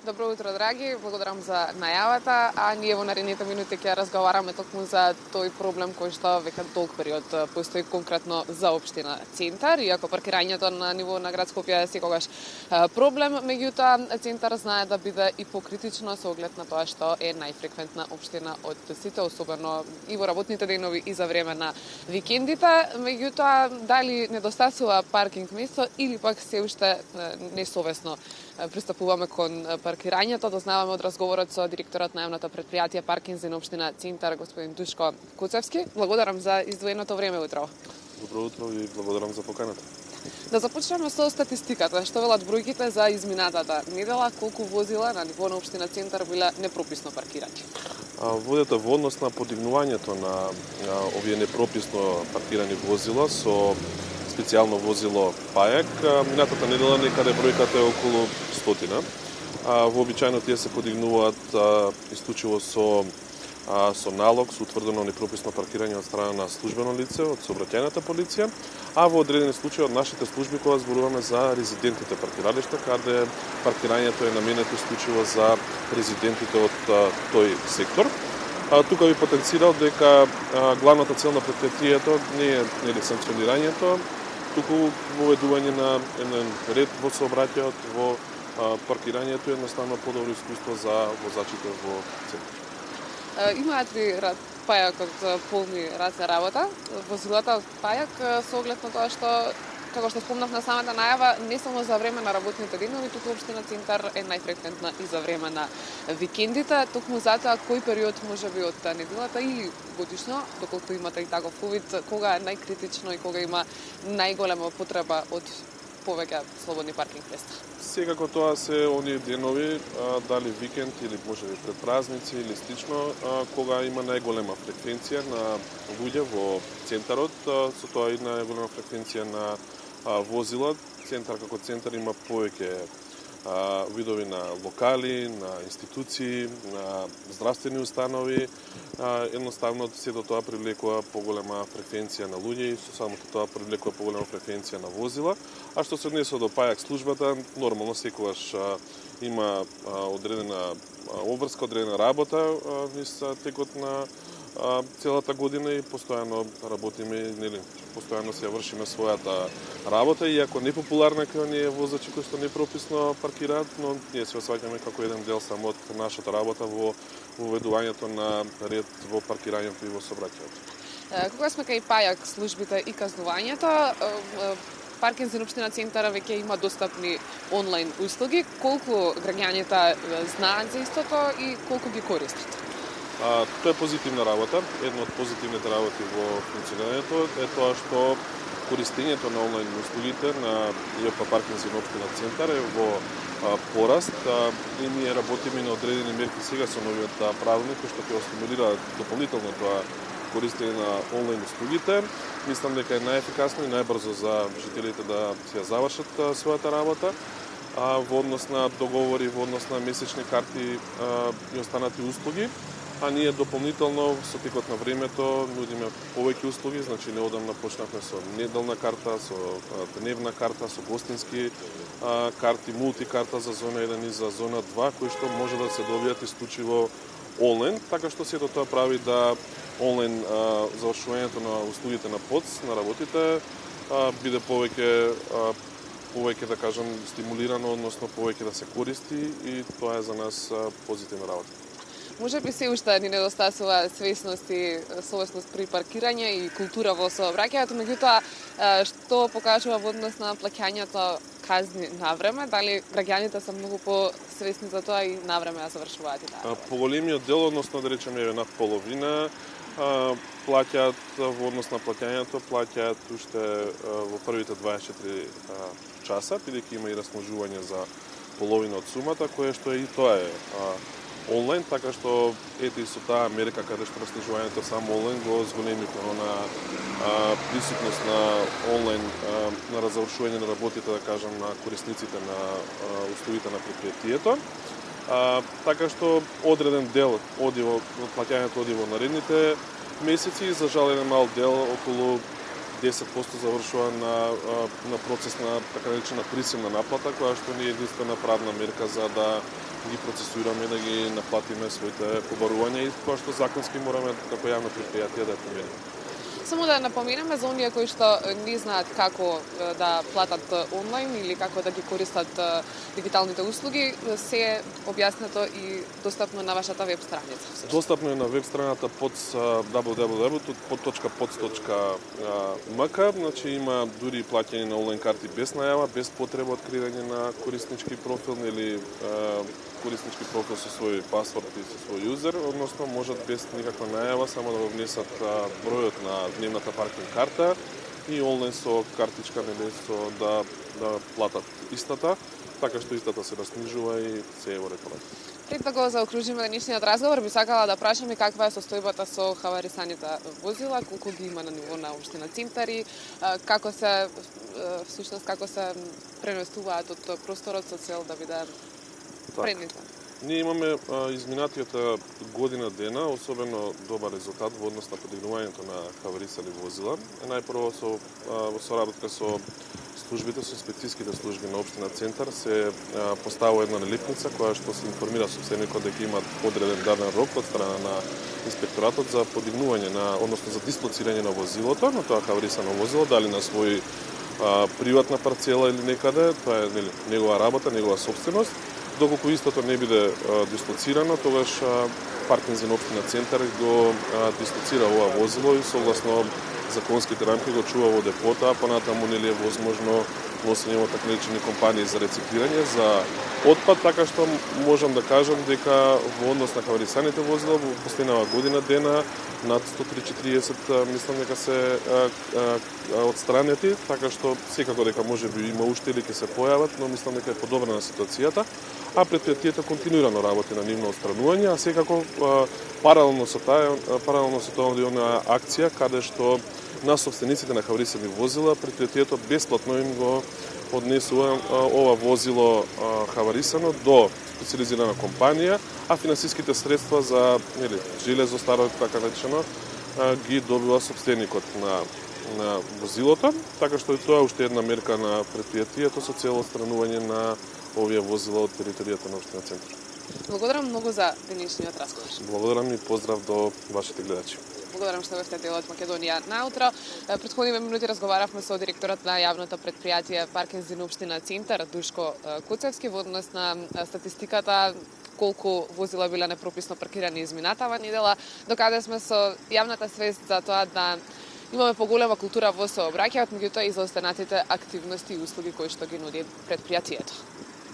Добро утро, драги. Благодарам за најавата, а ние во наредните минути ќе разговараме токму за тој проблем кој што веќе долг период постои конкретно за општина Центар. Иако паркирањето на ниво на град Скопје е секогаш проблем, меѓутоа Центар знае да биде и покритично со оглед на тоа што е најфреквентна општина од сите, особено и во работните денови и за време на викендите. Меѓутоа, дали недостасува паркинг место или пак се уште несовесно пристапуваме кон паркирањето. Дознаваме од разговорот со директорот на јавното претпријатие Паркинзи на општина Центар, господин Душко Куцевски. Благодарам за издвоеното време утро. Добро утро и благодарам за поканата. Да започнеме со статистиката. Што велат бројките за изминатата недела, колку возила на ниво на општина Центар биле непрописно паркирани? Водите во однос на подигнувањето на овие непрописно паркирани возила со специјално возило Пајак, минатата недела некаде бројката е околу 100. Вообичајно тие се подигнуваат исклучиво со налог, со утврдено непрописно паркирање од страна на службено лице, од сообраќајната полиција, а во одредени случаи од нашите служби кога зборуваме за резидентните паркиралишта, каде паркирањето е наменето исклучиво за резидентите од тој сектор. Тука би потенцирал дека главната цел на претпријатието не е санкционирањето, туку воведување на еден ред во сообраќајот, во паркирањето е едноставно подобро искуство за возачите во Центар. Имаат ли Пајакот полни рад за работа? Возилата од Пајак со оглед на тоа што, како што спомнав на самата најава, не само за време на работните денови, туку општина Центар е најфреквентна и за време на викендите. Токму затоа кој период можеби од неделата или годишно, доколку имате и таков увид, кога е најкритично и кога има најголема потреба од повеќе слободни паркинг места? Секако тоа се оние денови, дали викенд или можеби пред празници или слично, кога има најголема фреквенција на луѓе во Центарот, со тоа и најголема фреквенција на возила. Центар како Центар има повеќе видови на локали, на институции, на здравствени установи. Едноставно сето тоа привлекува поголема фреквенција на луѓе и со самото тоа привлекува поголема фреквенција на возила. А што се однесува до Пајак службата, нормално секогаш има одредена обврска, одредена работа низ текот на целата година и постојано работиме, постојано се вршиме својата работа, иако непопуларна кај оние возачи кои што непрописно паркираат, но ние се осваќаме како еден дел само од нашата работа во воведувањето на ред во паркирањето и во сообраќајот. Кога сме кај Пајак службите и казнувањето, Паркинзи на општина Центар веќе има достапни онлайн услуги. Колку граѓаните знаат за истото и колку ги користат? Тоа е позитивна работа. Една од позитивните работи во функционирањето е тоа што користењето на онлайн услугите на ИОП Паркинзи на општина Центар е во пораст и ние работиме на одредени мерки сега со новиот правилник кој што ќе стимулира дополнително тоа користење на онлайн услугите. Мислам дека е најефикасно и најбрзо за жителите да си ја завршат својата работа. Во однос на договори, во однос на месечни карти и останати услуги, а ние дополнително со текот на времето нудиме повеќе услуги, значи неодамна почнавме со неделна карта, со дневна карта, со гостински карти, мултикарта за зона 1 и за зона 2, кои што може да се добијат исклучиво онлайн, така што сето тоа прави да онлайн завршувањето на услугите на ПОЦ, на работите, биде повеќе да кажам стимулирано, односно повеќе да се користи и тоа е за нас позитивна работа. Може би се уште ни недостасува свесност и совесност при паркирање и култура во сообраќајето, меѓутоа што покажува во однос на плаќањето казни на време, дали граѓаните се многу посвесни за тоа и на време ја завршуваат и таа? Поголемиот дел, односно да речеме над половина, плаќаат во однос на плаќањето, плаќаат уште во првите 24 часа, бидејќи има и размножување за половина од сумата, кое што и тоа е онлайн, така што ете и со таа мерка каде што размножувањето само онлайн го зголемивме на присутност на онлайн на разавршување на работите, да кажам, на корисниците на услугите на претпријатието. Така што одреден дел оди во плаќањето оди во наредните месеци и за жал еден мал дел околу 10% завршува на процес на така наречена присилна наплата, која што не е единствена правна мерка за да ги процесираме, да ги наплатиме своите побарувања и тоа што законски мораме како јавно предпријатие да поминеме. Само да напоменеме за оние кои што не знаат како да платат онлайн или како да ги користат дигиталните услуги, се е објаснето и достапно на вашата веб страница. Достапно е на веб страната под www.pods.mk, значи има дури плаќање на онлайн карти без најава, без потреба откривање на кориснички профил или кориснички профил со свој пасворд и со свој юзер, односно можат без никаква најава само да го внесат бројот на дневната паркинг карта и онлайн со картичка со да платат истата, така што истата се раснижува и се е во ред. Пред да го заокружиме денешниот разговор, би сакала да прашам и каква е состојбата со хаварисаните возила, колку ги има на ниво на општина Центари, како се всушност како се преместуваат од просторот со цел да биде пренета. Ние имаме изминатиот година дена особено добар резултат во однос на подигнувањето на хаварисани возила. Најпрво со соработка со службите, со инспекцијските служби на општина Центар се поставува една налепница која што се информира собственикот дека има одреден даден рок од страна на инспекторатот за подигнување односно за дислоцирање на возилото, на тоа хаварисано возило, дали на свој приватна парцела или некаде, тоа е негова работа, негова собственост. Доколку истото не биде дислоцирано, тогаш паркинзи на општина Центар го дислоцира ова возило и согласно законските рамки го чува во депота, а понатаму нели е возможно носење во така наречени компании за рециклирање за отпад, така што можам да кажам дека во однос на хаварисаните возила во последнава година дена над 140 мислам дека се отстранети, така што секако дека можеби има уште или ќе се појават, но мислам дека е подобрена ситуацијата, а предпријатието континуирано работи на нивно отстранување, а секако паралелно со тоа е она акција каде што на собствениците на хаварисани возила предпријатието бесплатно им го однесува ова возило хаварисано до специализирана компанија, а финансиските средства за железо старо така речено ги добива собственикот на возилото, така што и тоа е уште една мерка на предпријатието со цел отстранување на овие возила од територијата на општина Центар. Благодарам многу за денешниот разговор. Благодарам и поздрав до вашите гледачи. Благодарам што бевте дел од Македонија наутро. Претходниве минути разговаравме со директорот на јавното предпријатие Паркинзи на општина Центар Душко Куцевски во однос на статистиката колку возила биле непрописно паркирани изминатава недела, докаде сме со јавната свест за тоа да имаме поголема култура во сообраќајот, меѓутоа и за останатите активности и услуги кои што ги нуди предпријатието.